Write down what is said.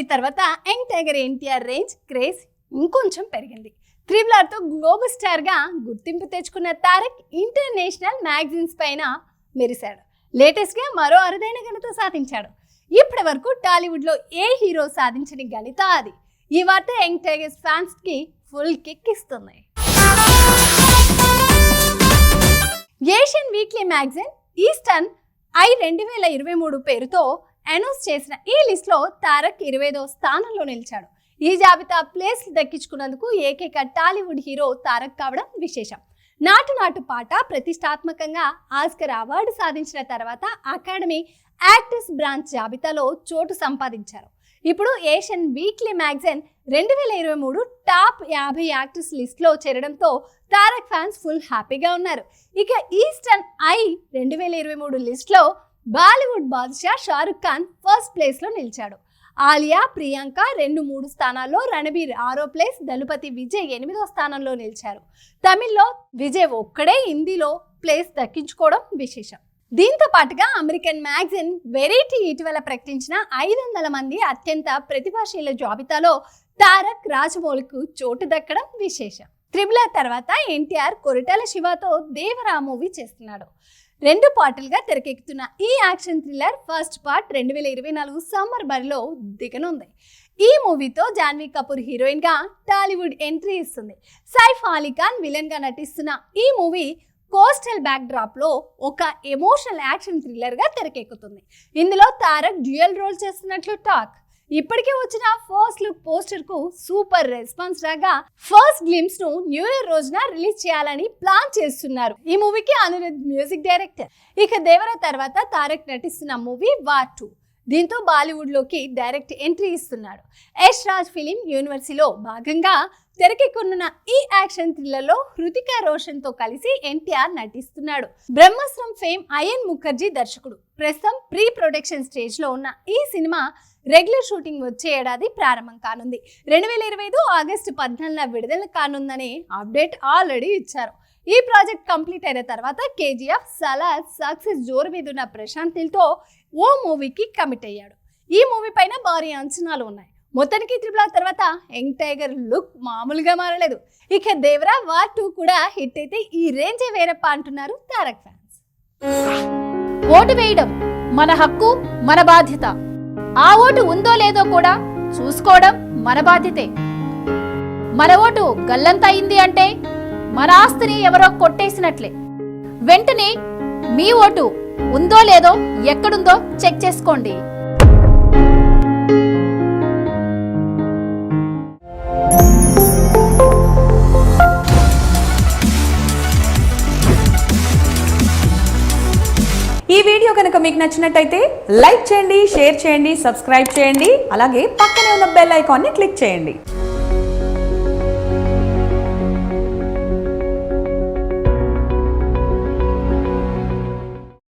Movie తర్వాత young tiger NTR range craze ఇంకొంచెం పెరిగింది. RRR తో గ్లోబల్ స్టార్ గా గుర్తింపు తెచ్చుకున్న తారక్ ఇంటర్నేషనల్ మ్యాగజైన్స్ పైన మెరిశాడు. లేటెస్ట్ గా మరో అరుదైన ఘనత సాధించాడు. ఇప్పటి వరకు టాలీవుడ్ లో ఏ హీరో సాధించని ఘనత అది. ఈ వార్త యంగ్ టైగర్స్ ఫ్యాన్స్ కి ఫుల్ కిక్ ఇస్తుంది. Asian weekly magazine eastern I 2023 పేరుతో అనౌన్స్ చేసిన ఈ లిస్ట్ లో తారక్ 25వ స్థానంలో నిలిచాడు. ఈ జాబితా ప్లేస్ దక్కించుకున్నందుకు ఏకైక టాలీవుడ్ హీరో తారక్ కావడం విశేషం. నాటు పాట ప్రతిష్టాత్మకంగా ఆస్కర్ అవార్డు సాధించిన తర్వాత అకాడమీ యాక్టర్స్ బ్రాంచ్ జాబితాలో చోటు సంపాదించారు. ఇప్పుడు Asian weekly magazine 2023 top 50 actors లిస్ట్లో చేరడంతో తారక్ ఫ్యాన్స్ ఫుల్ హ్యాపీగా ఉన్నారు. ఇక ఈస్టర్న్ ఐ 2023 లిస్ట్లో బాలీవుడ్ బాద్షా షారుఖ్ ఖాన్ ఫస్ట్ ప్లేస్లో నిలిచాడు. ఆలియా, ప్రియాంక 2-3 స్థానాల్లో, రణబీర్ 6వ ప్లేస్, దళపతి విజయ్ 8వ స్థానంలో నిలిచారు. తమిళ్లో విజయ్ ఒక్కడే హిందీలో ప్లేస్ దక్కించుకోవడం విశేషం. దీంతో పాటుగా అమెరికన్ మ్యాగజైన్ వెరైటీ ఇటీవల ప్రకటించిన 500 మంది అత్యంత ప్రతిభాశీల జాబితాలో తారక్ రాజమౌళికు చోటు దక్కడం విశేషం. RRR తర్వాత ఎన్టీఆర్ కొరటాల శివతో దేవరా మూవీ చేస్తున్నాడు. 2 పార్టులుగా తెరకెక్కుతున్న ఈ action thriller first part 2024 summer బరిలో దిగనుంది. ఈ మూవీతో జాన్వీ కపూర్ హీరోయిన్ గా టాలీవుడ్ ఎంట్రీ ఇస్తుంది. సైఫ్ అలీ ఖాన్ విలన్ గా నటిస్తున్న ఈ మూవీ కోస్టల్ బ్యాక్ డ్రాప్ లో ఒక ఎమోషనల్ యాక్షన్ థ్రిల్లర్ గా తెరకెక్కుతుంది. ఇందులో తారక్ డ్యూయల్ రోల్ చేస్తున్నట్లు టాక్. ఇప్పటికే వచ్చిన ఫస్ట్ లుక్ పోస్టర్ కు సూపర్ రెస్పాన్స్ రాగా ఫస్ట్ గ్లిమ్స్ ను న్యూ ఇయర్ రోజున రిలీజ్ చేయాలని ప్లాన్ చేస్తున్నారు. ఈ మూవీకి అనిరుద్ మ్యూజిక్ డైరెక్టర్. ఇక దేవరా తర్వాత తారక్ నటిస్తున్న మూవీ వార్ 2. దీంతో బాలీవుడ్ లోకి డైరెక్ట్ ఎంట్రీ ఇస్తున్నాడు. యష్ రాజ్ ఫిలిం యూనివర్సిటీలో భాగంగా తెరకెక్కనున్న ఈ యాక్షన్ థ్రిల్లర్ లో హృతికా రోషన్ తో కలిసి ఎన్టీఆర్ నటిస్తున్నాడు. బ్రహ్మాస్త్రం ఫేమ్ అయన్ ముఖర్జీ దర్శకుడు. ప్రస్తుతం ప్రీ ప్రొడక్షన్ స్టేజ్ లో ఉన్న ఈ సినిమా రెగ్యులర్ షూటింగ్ వచ్చే ఏడాది ప్రారంభం కానుంది. 2025 ఆగస్టు 14న విడుదల కానుందనే అప్డేట్ ఆల్రెడీ ఇచ్చారు. ఈ ప్రాజెక్ట్ కంప్లీట్ అయిన తర్వాత KGF, సలార్ సక్సెస్ జోరు మీద ఉన్న ప్రశాంత్ నీల్తో ఓ మూవీకి కమిట్ అయ్యాడు. ఈ మూవీ పైన భారీ అంచనాలు ఉన్నాయి. మొత్తానికి RRR తర్వాత యంగ్ టైగర్ లుక్ మామూలుగా మారలేదు. ఇక దేవరా వార్ 2 కూడా హిట్ అయితే ఈ రేంజే వేరప్ప అంటున్నారు తారక్ ఫ్యాన్స్. ఓటు వేయడం మన హక్కు, మన బాధ్యత. ఆ ఓటు ఉందో లేదో కూడా చూసుకోవడం మన బాధ్యతే. మన ఓటు గల్లంత అయింది అంటే మన ఆస్తిని ఎవరో కొట్టేసినట్లే. వెంటనే మీ ఓటు ఉందో లేదో ఎక్కడుందో చెక్ చేసుకోండి. ఈ వీడియో కనుక మీకు నచ్చినట్టయితే లైక్ చేయండి, షేర్ చేయండి, సబ్స్క్రైబ్ చేయండి. అలాగే పక్కనే ఉన్న బెల్ ఐకాన్ని క్లిక్ చేయండి.